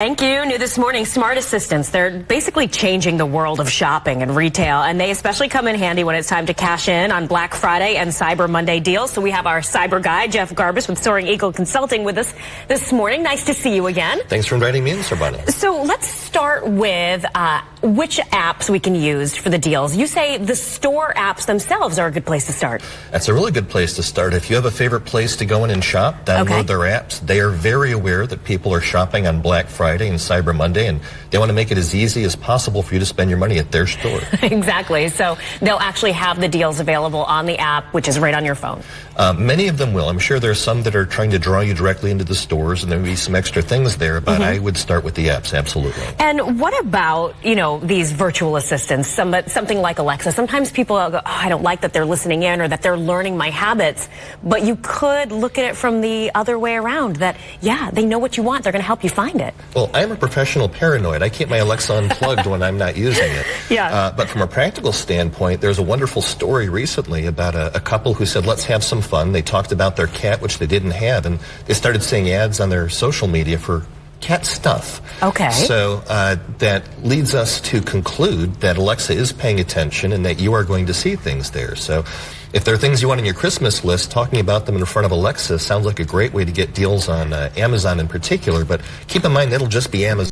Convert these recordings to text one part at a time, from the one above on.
Thank you. New this morning, smart assistants. They're basically changing the world of shopping and retail, and they especially come in handy when it's time to cash in on Black Friday and Cyber Monday deals. So we have our cyber guy, Jeff Garbus with Soaring Consulting with us this morning. Nice to see you again. Thanks for inviting me in, Sorboni. So let's start with which apps we can use for the deals. You say the store apps themselves are a good place to start. That's a really good place to start. If you have a favorite place to go in and shop, download their apps. They are very aware that people are shopping on Black Friday and Cyber Monday, and they want to make it as easy as possible for you to spend your money at their store. Exactly. So they'll actually have the deals available on the app, which is right on your phone. Many of them will. I'm sure there's some that are trying to draw you directly into the stores, and there may be some extra things there, but I would start with the apps, absolutely. And what about, these virtual assistants, something like Alexa? Sometimes people go, oh, I don't like that they're listening in or that they're learning my habits, but you could look at it from the other way around, that, yeah, they know what you want. They're going to help you find it. Well, I'm a professional paranoid. I keep my Alexa unplugged when I'm not using it. Yeah. But from a practical standpoint, there's a wonderful story recently about a couple who said, let's have some fun. They talked about their cat, which they didn't have, and they started seeing ads on their social media for cat stuff. Okay. So that leads us to conclude that Alexa is paying attention and that you are going to see things there. So if there are things you want on your Christmas list, talking about them in front of Alexa sounds like a great way to get deals on Amazon in particular, but keep in mind it'll just be Amazon.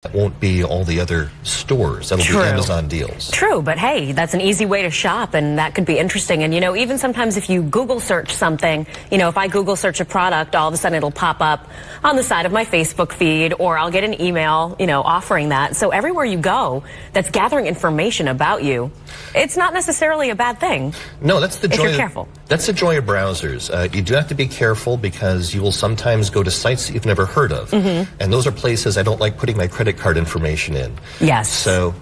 That won't be all the other stores. That'll be Amazon deals. True, but hey, that's an easy way to shop, and that could be interesting. And, even sometimes if you Google search something, if I Google search a product, all of a sudden it'll pop up on the side of my Facebook feed, or I'll get an email, offering that. So everywhere you go that's gathering information about you, it's not necessarily a bad thing. No, that's the joy. If you're careful. That's the joy of browsers. You do have to be careful because you will sometimes go to sites that you've never heard of. And those are places I don't like putting my credit card information in. Yes. So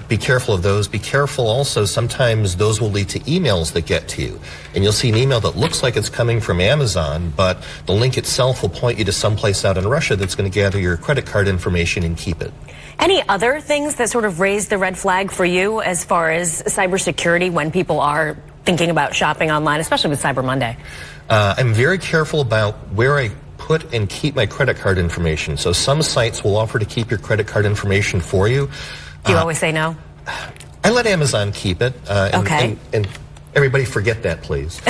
be careful of those. Be careful also, sometimes those will lead to emails that get to you. And you'll see an email that looks like it's coming from Amazon, but the link itself will point you to someplace out in Russia that's going to gather your credit card information and keep it. Any other things that sort of raise the red flag for you as far as cybersecurity when people are thinking about shopping online, especially with Cyber Monday? I'm very careful about where I put and keep my credit card information. So some sites will offer to keep your credit card information for you. Do you always say no? I let Amazon keep it. Okay. And everybody forget that, please.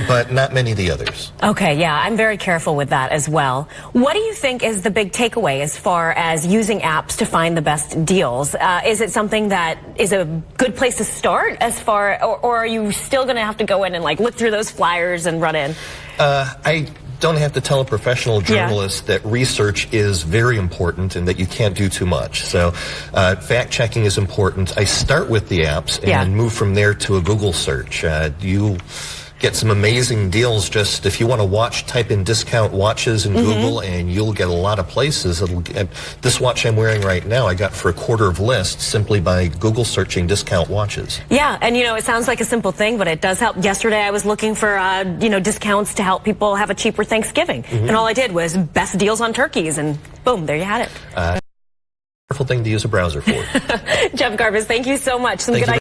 But not many of the others. Okay, yeah, I'm very careful with that as well. What do you think is the big takeaway as far as using apps to find the best deals? Is it something that is a good place to start as far, or are you still going to have to go in and look through those flyers and run in? I don't have to tell a professional journalist that research is very important and that you can't do too much. So fact-checking is important. I start with the apps and move from there to a Google search. You get some amazing deals. Just if you want to watch, type in discount watches in Google and you'll get a lot of places. This watch I'm wearing right now I got for a quarter of list simply by Google searching discount watches. Yeah, and it sounds like a simple thing, but it does help. Yesterday I was looking for discounts to help people have a cheaper Thanksgiving, and all I did was best deals on turkeys, and boom, there you had it. Wonderful thing to use a browser for. Jeff Garbus, thank you so much. Some good ideas.